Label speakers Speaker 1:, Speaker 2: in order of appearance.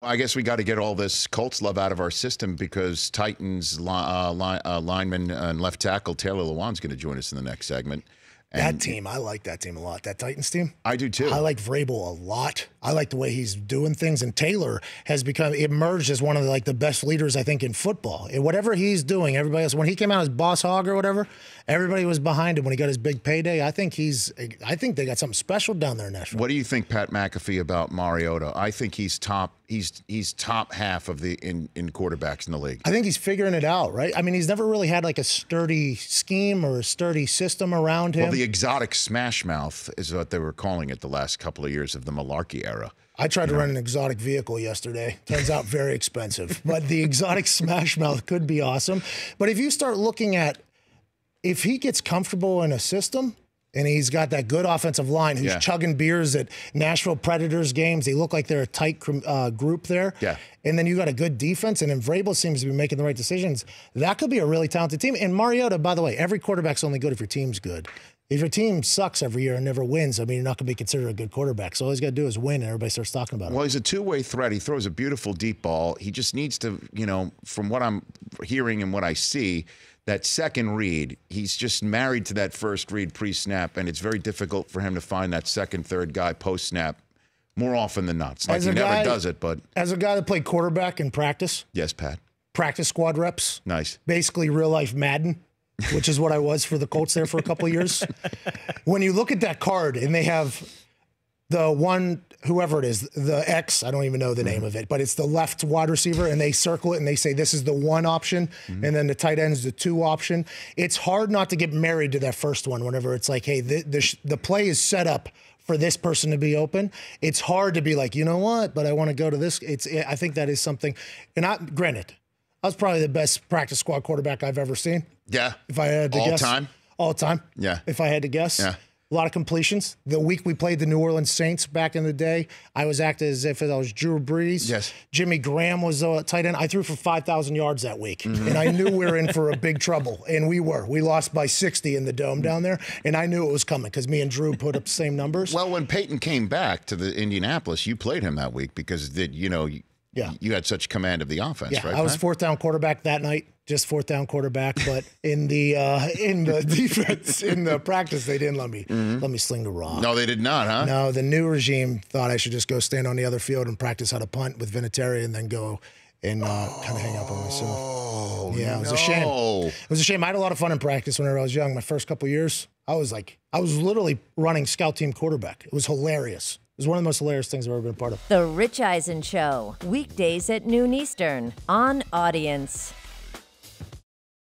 Speaker 1: I guess we got to get all this Colts love out of our system because Titans lineman and left tackle Taylor Lewan's going to join us in the next segment. And
Speaker 2: that team, I like that team a lot. That Titans team.
Speaker 1: I do too.
Speaker 2: I like Vrabel a lot. I like the way he's doing things. And Taylor has emerged as one of the best leaders, I think, in football. And whatever he's doing, everybody else, when he came out as boss hog or whatever, everybody was behind him when he got his big payday. I think they got something special down there in Nashville.
Speaker 1: What do you think, Pat McAfee, about Mariota? I think he's top. He's top half of the in quarterbacks in the league.
Speaker 2: I think he's figuring it out, right? I mean, he's never really had like a sturdy scheme or a sturdy system around him.
Speaker 1: Well, the exotic smash mouth is what they were calling it the last couple of years of the malarkey era.
Speaker 2: I tried to rent an exotic vehicle yesterday. Turns out very expensive. But the exotic smash mouth could be awesome. But if you start looking at, if he gets comfortable in a system, and he's got that good offensive line who's chugging beers at Nashville Predators games. They look like they're a tight group there.
Speaker 1: Yeah.
Speaker 2: And then you got a good defense, and then Vrabel seems to be making the right decisions. That could be a really talented team. And Mariota, by the way, every quarterback's only good if your team's good. If your team sucks every year and never wins, I mean, you're not going to be considered a good quarterback. So all he's got to do is win, and everybody starts talking about it.
Speaker 1: Well, he's a two-way threat. He throws a beautiful deep ball. He just needs to, from what I'm hearing and what I see, that second read, he's just married to that first read pre-snap, and it's very difficult for him to find that second, third guy post-snap more often than not. It's like he never does it, but...
Speaker 2: As a guy that played quarterback in practice...
Speaker 1: Yes, Pat.
Speaker 2: Practice squad reps.
Speaker 1: Nice.
Speaker 2: Basically real-life Madden, which is what I was for the Colts there for a couple of years. When you look at that card, and they have the one... whoever it is, the X, I don't even know the name of it, but it's the left wide receiver, and they circle it, and they say this is the one option, and then the tight end is the two option. It's hard not to get married to that first one whenever it's like, hey, the play is set up for this person to be open. It's hard to be like, you know what, but I want to go to this. I think that is something, and granted, I was probably the best practice squad quarterback I've ever seen.
Speaker 1: Yeah.
Speaker 2: If I had to guess. All time?
Speaker 1: Yeah.
Speaker 2: If I had to guess.
Speaker 1: Yeah.
Speaker 2: A lot of completions. The week we played the New Orleans Saints back in the day, I was acting as if I was Drew Brees.
Speaker 1: Yes.
Speaker 2: Jimmy Graham was a tight end. I threw for 5,000 yards that week, and I knew we were in for a big trouble, and we were. We lost by 60 in the Dome down there, and I knew it was coming because me and Drew put up the same numbers.
Speaker 1: Well, when Peyton came back to the Indianapolis, you played him that week because you had such command of the offense, right?
Speaker 2: I was fourth down quarterback that night. Just fourth down quarterback, but in the defense, in the practice, they didn't let me sling the rock.
Speaker 1: No, they did not, huh?
Speaker 2: No, the new regime thought I should just go stand on the other field and practice how to punt with Vinatieri and then go and kind of hang up on myself.
Speaker 1: Oh,
Speaker 2: yeah, it was a shame. It was a shame. I had a lot of fun in practice whenever I was young. My first couple of years, I was literally running scout team quarterback. It was hilarious. It was one of the most hilarious things I've ever been a part of.
Speaker 3: The Rich Eisen Show, weekdays at noon Eastern on Audience.